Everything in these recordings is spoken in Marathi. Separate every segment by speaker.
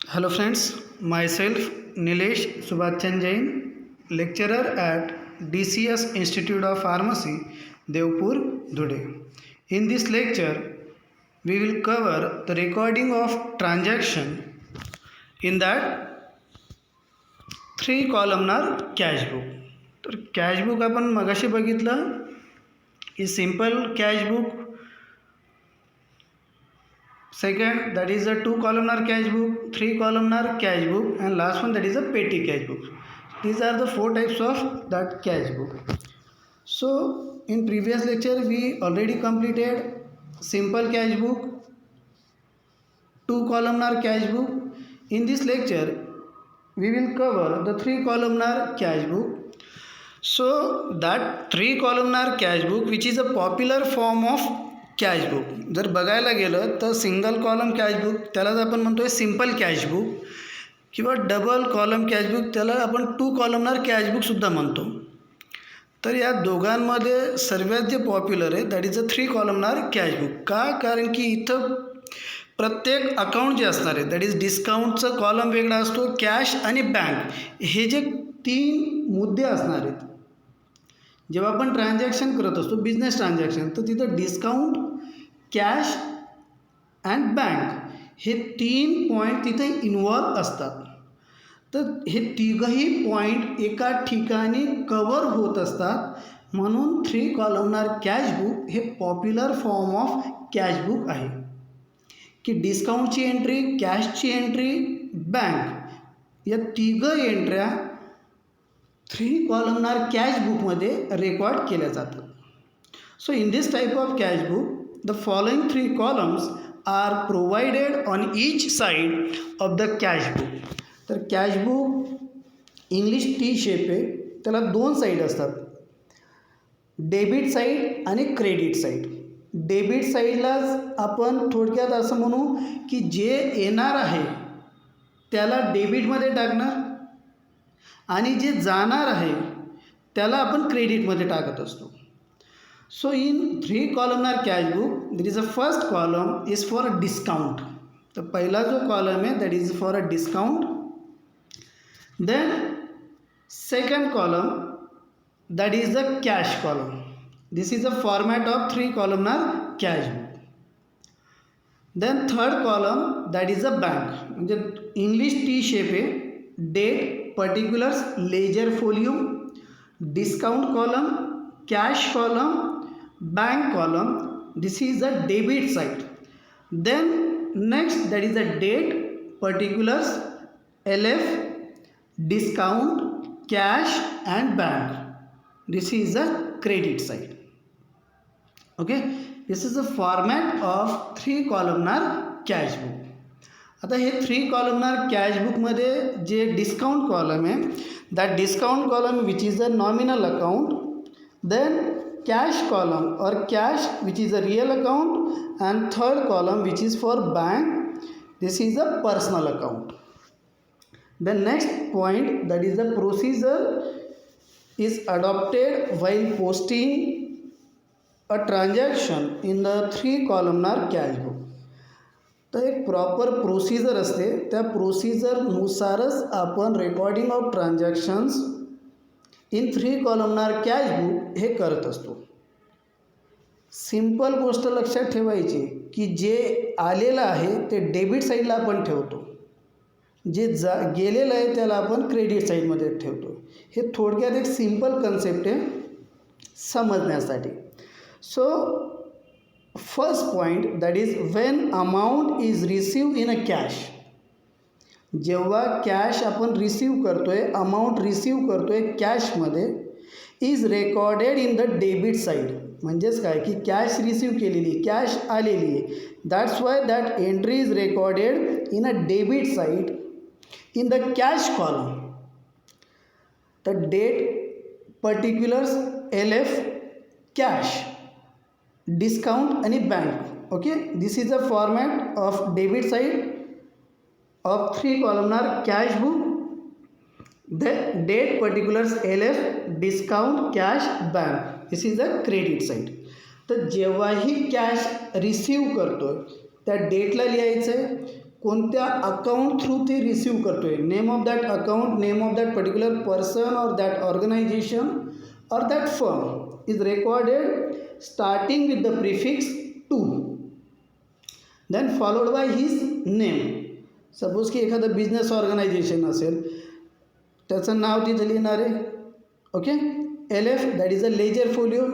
Speaker 1: Hello friends, myself Nilesh Subhachan Jain, lecturer at DCS Institute of Pharmacy, Devpur, Dhude. In this lecture, we will cover the recording of transaction in that three columnar cash book. तर कॅश बुक आपण मगाशी बघितलं की simple cash book. Second, that is a two columnar cash book, three columnar cash book, and last one that is a petty cash book. These are the four types of that cash book. So in previous lecture we already completed simple cash book, two columnar cash book. In this lecture we will cover the three columnar cash book. So that three columnar cash book, which is a popular form of cash book, जर बघायला गेलं तर सिंगल कॉलम कॅश बुक त्यालाच आपण म्हणतो आहे सिंपल कॅश बुक, किंवा डबल कॉलम कॅश बुक त्याला आपण टू कॉलमनार कॅश बुकसुद्धा म्हणतो. तर या दोघांमध्ये सर्वात जे पॉप्युलर आहे that is a three columnar cash book. का? कारण की इथं प्रत्येक अकाउंट जे असणार आहे दॅट इज डिस्काउंटचं कॉलम वेगळा असतो, कॅश आणि बँक हे जे तीन मुद्दे असणार आहेत. जेव्हा आपण ट्रान्झॅक्शन करत असतो बिझनेस ट्रान्झॅक्शन, तर तिथं डिस्काउंट, कॅश अँड बँक हे तीन पॉईंट तिथे इन्वॉल्व असतात. तर हे तिघही पॉईंट एका ठिकाणी कवर होत असतात, म्हणून थ्री कॉलमनार कॅश बुक हे popular form of cash book आहे. की डिस्काउंटची एंट्री, कॅशची एंट्री, बँक या तिघं एंट्र्या थ्री कॉलमनार कॅश बुकमध्ये रेकॉर्ड केल्या जातात. So in this type of cash book the following three columns are provided on each side of the cash book. तर cash book English T shape आहे, त्याला दोन साईड असतात, डेबिट साईड आणि क्रेडिट साईड. डेबिट साईडलाच आपण थोडक्यात असं म्हणू की जे येणार आहे त्याला डेबिटमध्ये टाकणार आणि जे जाणार आहे त्याला आपण क्रेडिटमध्ये टाकत असतो. So in three columnar cash book there is a first column is for a discount. तर पहिला जो कॉलम आहे that is for a discount. Then second column that is the cash column. This is a format of three columnar cash book. Then third column that is a bank, म्हणजे इंग्लिश टी शेप आहे, date, particulars, ledger folio, discount column, cash column, bank column. This is the debit side. Then next that is the date, particulars, LF, discount, cash and bank. This is the credit side. Okay, this is the format of three columnar cash book. आता हे थ्री कॉलमनार कॅश बुकमध्ये जे डिस्काउंट कॉलम आहे that discount column which is a nominal account. Then cash column और cash which is a real account. And third column which is for bank, this is a personal account. The next point that is the procedure is adopted while posting a transaction in the three columnar cash book. तर एक प्रॉपर प्रोसिजर असते, त्या प्रोसिजरनुसारच आपण recording of transactions in three columnar cash book हे करत असतो. सिंपल गोष्ट लक्षात ठेवायची की जे आलेलं आहे ते डेबिट साईडला आपण ठेवतो, जे गेलेलं आहे त्याला आपण क्रेडिट साईडमध्ये ठेवतो. हे थोडक्यात एक सिंपल कन्सेप्ट आहे समजण्यासाठी. So first point that is when amount is receive in a cash. जेव्हा कॅश आपण रिसीव करतो आहे, अमाऊंट रिसीव करतो आहे कॅशमध्ये, is recorded in the debit side. म्हणजेच काय की कॅश रिसीव केलेली, कॅश आलेली आहे, that's why that entry is recorded in a debit side in the cash column. The date, particulars, LF, cash, discount आणि bank. Okay, this is a format of debit side of three columnar cash book. The date, particulars, LF, discount, cash, bank. This is a credit side. तर जेव्हाही कॅश रिसीव करतो त्या डेटला लिहायचं आहे, कोणत्या अकाउंट थ्रू ते रिसीव करतो आहे. Name of that account, name of that particular person or that organisation or that firm is recorded starting with the prefix to, then followed by his name. Suppose की एखादं बिझनेस ऑर्गनायझेशन असेल, त्याचं नाव तिथं लिहिणार आहे. Okay, LF that is a ledger folio.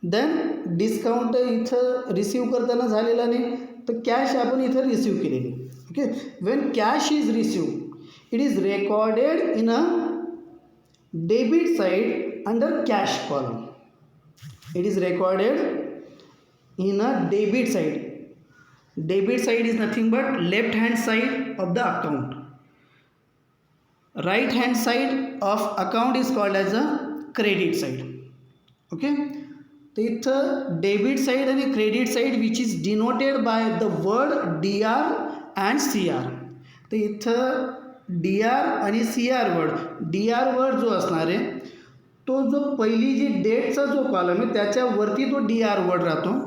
Speaker 1: Then discount इथं रिसीव करताना झालेला नाही, तर कॅश आपण इथं रिसीव केलेली. Okay, when cash is receive it is recorded in a debit side under cash column. It is recorded in a debit side. Debit side is nothing but left hand side of the account. Right hand side of account is called as a credit side. Okay, तर इथं डेबिट साइड आणि credit side which is denoted by the word DR and CR. तर इथं DR आणि CR वर्ड, DR वर्ड जो असणार आहे तो जो पहिली जी डेटचा जो कॉलम आहे त्याच्यावरती तो DR वर्ड राहतो,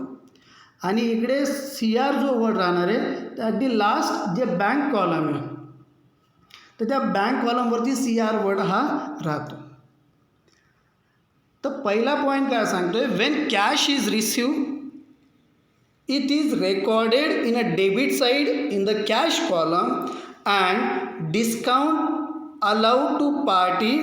Speaker 1: आणि इकडे CR जो वर्ड राहणार आहे त्या ॲट दी लास्ट जे बँक कॉलम आहे तर त्या बँक कॉलमवरती CR वर्ड हा राहतो. तर पहिला पॉईंट काय सांगतोय, when cash is receive it is recorded in a debit side in the cash column and discount allowed to party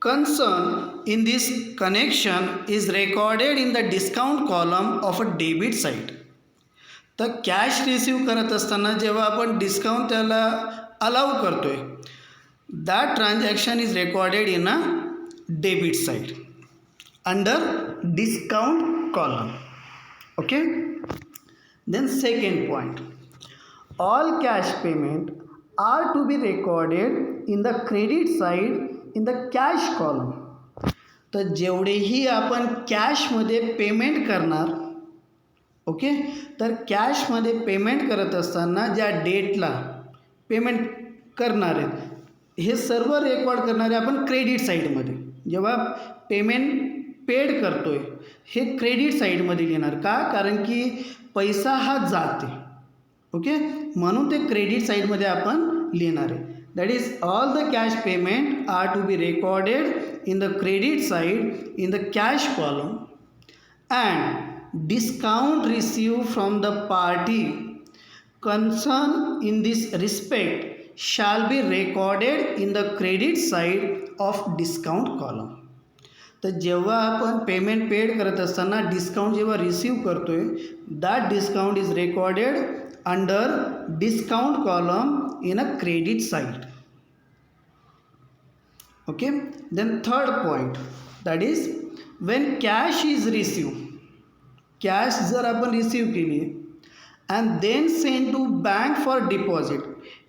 Speaker 1: concern in this connection is recorded in the discount column of a debit side. तर कॅश रिसीव करत असताना जेव्हा आपण डिस्काउंट त्याला अलाउ करतोय, that transaction is recorded in a debit side under discount column. Okay, then second point, all cash payment are to be recorded in the credit side in the cash column. तर जेवढेही आपण कॅशमध्ये पेमेंट करणार, ओके, तर कॅशमध्ये पेमेंट करत असताना ज्या डेटला पेमेंट करणार आहेत हे सर्व रेकॉर्ड करणारे आपण क्रेडिट साईडमध्ये. जेव्हा पेमेंट पेड करतो आहे हे क्रेडिट साईडमध्ये घेणार. का? कारण की पैसा हा जाते. ओके, म्हणून ते क्रेडिट साईडमध्ये आपण लिहिणार आहे. That is, all the cash payment are to be recorded in the credit side in the cash column, and discount received from the party concerned in this respect shall be recorded in the credit side of discount column. तर जेव्हा आपण पेमेंट पेड करत असताना डिस्काउंट जेव्हा रिसीव करतोय that discount is recorded under discount column in a credit side. Okay, then third point, that is when cash is received, cash जर आपण रिसीव केली and then sent to bank for deposit.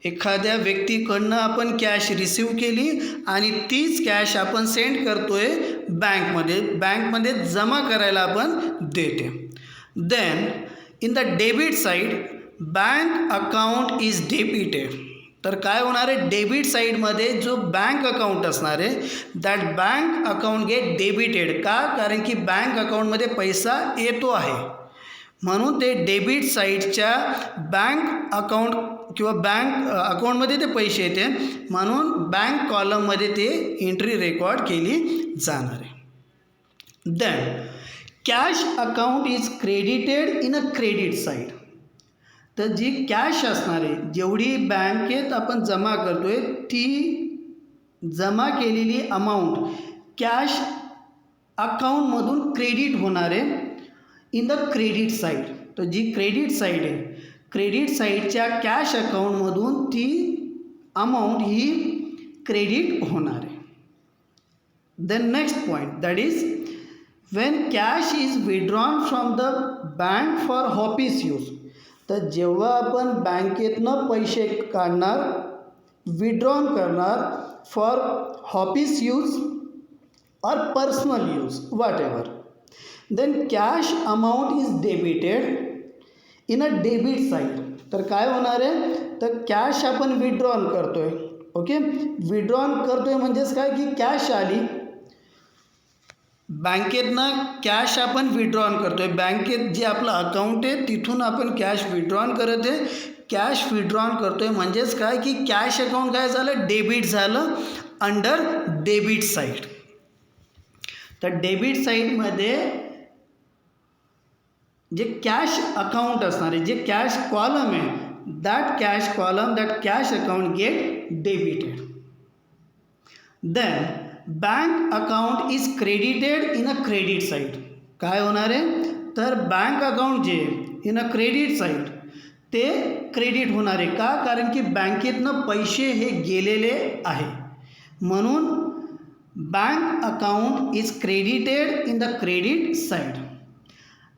Speaker 1: एखाद्या व्यक्तीकडनं आपण कॅश रिसीव केली आणि तीच कॅश आपण सेंड करतोय बँकमध्ये जमा करायला आपण देते. Then in the debit side bank account is debited. तर काय होणार आहे, डेबिट साईडमध्ये जो बँक अकाउंट असणार आहे that bank account get debited. का? कारण की बँक अकाउंटमध्ये पैसा येतो आहे, म्हणून ते डेबिट साईडच्या बँक अकाउंट किंवा बँक अकाउंटमध्ये ते पैसे येते, म्हणून बँक कॉलममध्ये ते एंट्री रेकॉर्ड केली जाणार आहे. Then cash account is credited in a credit side. तर जी कॅश असणार आहे जेवढी बँकेत आपण जमा करतोय ती जमा केलेली अमाऊंट कॅश अकाउंटमधून क्रेडिट होणार आहे इन द क्रेडिट साईड. तर जी क्रेडिट साईड आहे क्रेडिट साईडच्या कॅश अकाउंटमधून ती अमाऊंट ही क्रेडिट होणार आहे. Then next point, that is when cash is withdrawn from the bank for office use. तर जेव्हा आपण बँकेतनं पैसे काढणार, विड्रॉन करणार for office use or personal use whatever, then cash amount is debited in a debit side. तर काय होणार आहे, तर कॅश आपण विड्रॉन करतोय. ओके, विड्रॉन करतोय म्हणजेच काय की कॅश आली बँकेतनं, कॅश आपण विड्रॉन करतोय. बँकेत जे आपलं अकाउंट आहे तिथून आपण कॅश विड्रॉन करत आहे, कॅश विड्रॉन करतो आहे, म्हणजेच काय की कॅश अकाउंट काय झालं, डेबिट झालं अंडर डेबिट साईड. तर डेबिट साईडमध्ये जे कॅश अकाउंट असणार आहे, जे कॅश कॉलम आहे, that cash column, that cash account get debited. Then bank account is credited in a credit side. काय होणार आहे, तर बँक अकाउंट जे इन अ क्रेडिट साईड ते क्रेडिट होणार आहे. का, कारण की बँकेतनं पैसे हे गेलेले आहे, म्हणून bank account is credited in the credit side.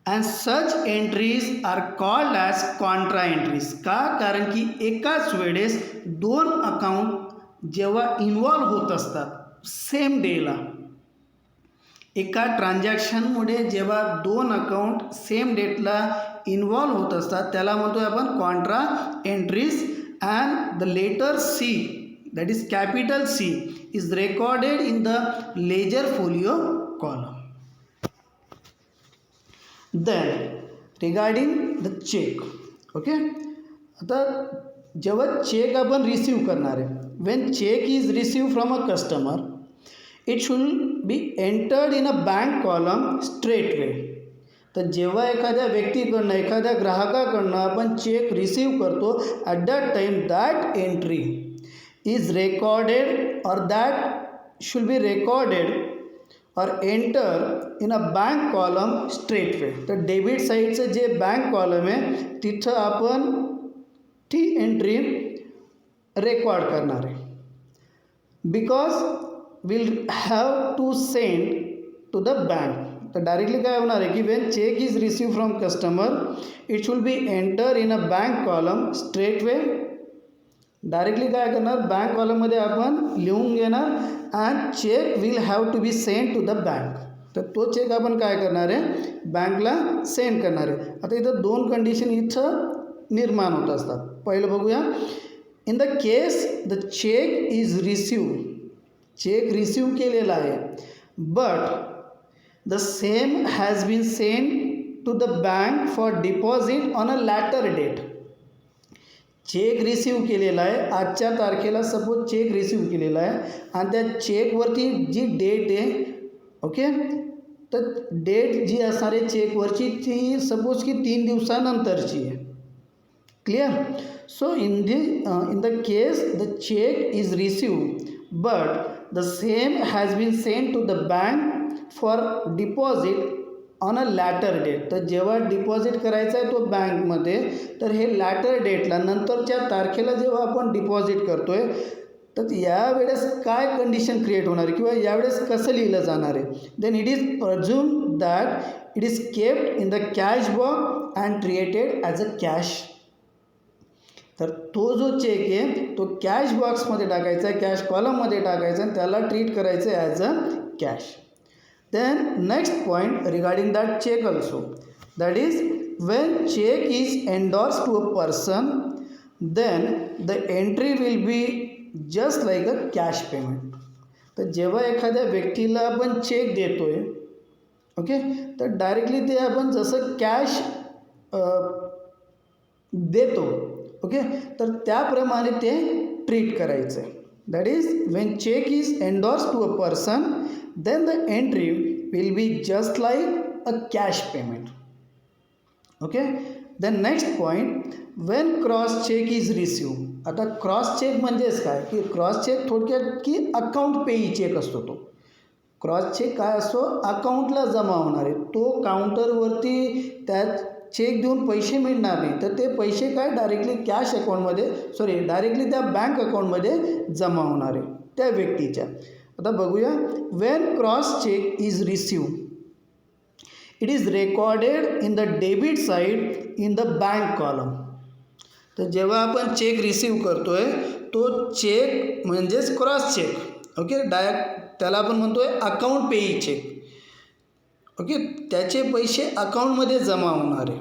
Speaker 1: And such entries are called as contra entries. का, कारण की एकाच वेळेस दोन अकाउंट जेव्हा इन्वॉल्व होत असतात सेम डेला, एका ट्रान्झॅक्शनमुळे जेव्हा दोन अकाउंट सेम डेटला इन्वॉल्व होत असतात त्याला म्हणतो आपण contra entries. And the letter C, that is capital C, is recorded in the ledger folio column. Then regarding the cheque, okay, आता जेव्हा चेक आपण रिसीव करणार आहे, when cheque is receive from a customer, it should be entered in a bank column straight way. तर जेव्हा एखाद्या व्यक्तीकडनं, एखाद्या ग्राहकाकडनं आपण चेक रिसीव करतो, at that time that entry is recorded or that should be recorded और enter in a bank column straight way. तर डेबिट साईडचं जे बँक कॉलम आहे तिथं आपण ती एंट्री रेकॉर्ड करणार आहे. Because will have to send to the bank. तर डायरेक्टली काय होणार आहे की when cheque is receive from customer, it should be enter in a bank column straight way. Directly काय करणार, बँक कॉलममध्ये आपण लिहून घेणार and cheque will have to be send to the bank. तर तो चेक आपण काय करणार आहे, बँकला सेंड करणार आहे. आता इथं दोन कंडिशन इथं निर्माण होत असतात. पहिलं बघूया, in the case the cheque is receive, cheque receive केलेला आहे, but the same has been send to the bank for deposit on a later date. Cheque receive केलेला आहे, आजच्या तारखेला सपोज चेक रिसीव केलेला आहे आणि त्या चेकवरती जी डेट आहे, ओके, तर डेट जी असणार आहे चेकवरची ती सपोज की 3 दिवसानंतरची आहे. Clear. So in the case the cheque is receive but the same has been send to the bank for deposit on a later date. तर जेव्हा डिपॉझिट करायचा आहे तो बँकमध्ये, तर हे लॅटर डेटला, नंतरच्या तारखेला जेव्हा आपण डिपॉझिट करतो आहे, तर यावेळेस काय कंडिशन क्रिएट होणार आहे किंवा यावेळेस कसं लिहिलं जाणार आहे. Then it is presume that it is kept in the cash box and treated as a cash. तर तो जो चेक आहे तो कॅश बॉक्समध्ये टाकायचा आहे, कॅश कॉलममध्ये टाकायचा आणि त्याला ट्रीट करायचं आहे as a cash. Then next point regarding that check also, that is when check is endorsed to a person, then the entry will be just like a cash payment. तर जेव्हा एखाद्या व्यक्तीला आपण चेक देतोय, ओके, तर डायरेक्टली ते आपण जसं कॅश देतो, ओके, तर त्याप्रमाणे ते ट्रीट करायचं आहे. That is when check is endorsed to a person, then the entry will be just like a cash payment. Okay. Then next point, when cross check is received. आता क्रॉस चेक म्हणजेच काय की क्रॉस चेक थोडक्यात की अकाउंट पेई चेक असतो. तो क्रॉस चेक काय असतो, अकाउंटला जमा होणार आहे. तो काउंटरवरती त्यात चेक देऊन पैसे मिळणार नाही, तर ते पैसे काय डायरेक्टली कॅश अकाउंटमध्ये डायरेक्टली त्या बँक अकाउंटमध्ये जमा होणार आहे त्या व्यक्तीच्या. आता बघूया, when cross cheque is receive, it is recorded in the debit side in the bank column. तर जेव्हा आपण चेक रिसीव करतो आहे तो चेक म्हणजेच क्रॉस चेक, ओके, त्याला आपण म्हणतो आहे अकाउंट पेई चेक, ओके, त्याचे पैसे अकाउंटमध्ये जमा होणार आहे.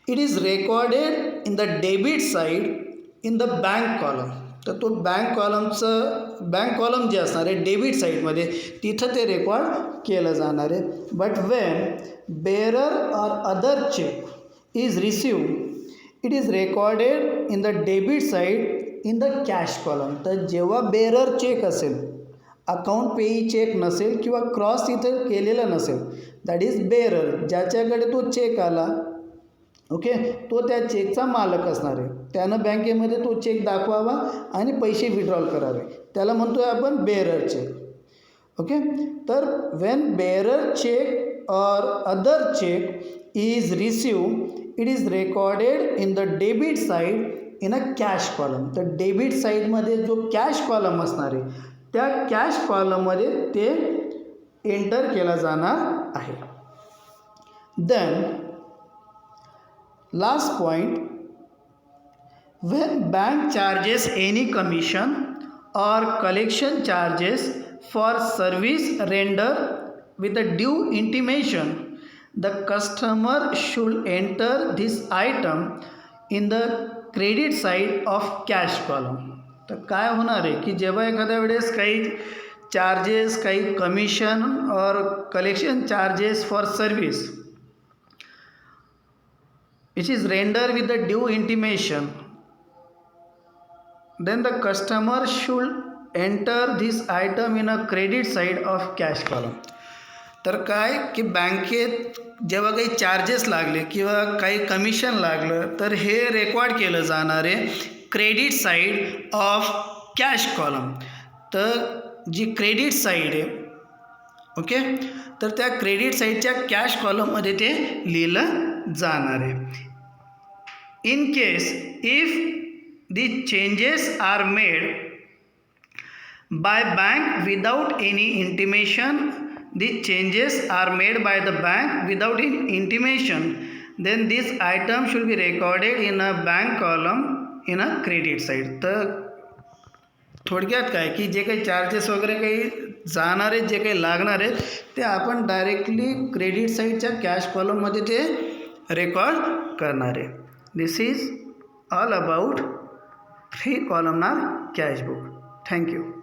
Speaker 1: It is recorded in the debit side in the bank column. तर तो बँक कॉलम जे असणार आहे डेबिट साईडमध्ये तिथं ते रेकॉर्ड केलं जाणार आहे. But when bearer or other cheque is receive it is recorded in the debit side in the cash column. तर जेव्हा बेरर चेक असेल, अकाउंट पेई चेक नसेल किंवा क्रॉस इथं केलेलं नसेल, दॅट इज बेरर, ज्याच्याकडे तो चेक आला, ओके, तो त्या चेकचा मालक असणार आहे. त्यानं बँकेमध्ये तो चेक दाखवावा आणि पैसे विड्रॉल करावे, त्याला म्हणतोय आपण बेरर चेक. ओके, तर when bearer cheque or other cheque is receive, it is recorded in the debit side in a cash column. तर डेबिट साईडमध्ये जो कॅश कॉलम असणार आहे, त्या कॅश कॉलममध्ये ते एंटर केला जाणार आहे. Then last point, when bank charges any commission or collection charges for service rendered with a due intimation, the customer should enter this item in the credit side of cash column. तर काय होणार आहे की जेव्हा एखाद्या वेळेस काही चार्जेस, काही कमिशन और collection charges for service which is rendered with the due intimation, then the customer should enter this item in a credit side of cash column. तर काय की बँकेत जेव्हा काही चार्जेस लागले किंवा काही कमिशन लागलं, तर हे रेकॉर्ड केलं जाणार आहे credit side of cash column. तर जी क्रेडिट साईड आहे, ओके, तर त्या क्रेडिट साईडच्या कॅश कॉलममध्ये ते लिहिलं जाणार आहे. In case if the changes are made by bank without any intimation, the changes are made by the bank without intimation, then this item should be recorded in a bank column in a credit side. तर थोडक्यात काय की जे काही चार्जेस वगैरे काही जाणार आहेत, जे काही लागणार आहेत, ते आपण डायरेक्टली क्रेडिट साईडच्या कॅश कॉलममध्ये ते रेकॉर्ड करणार आहे. This is all about 3 columnar cash book. Thank you.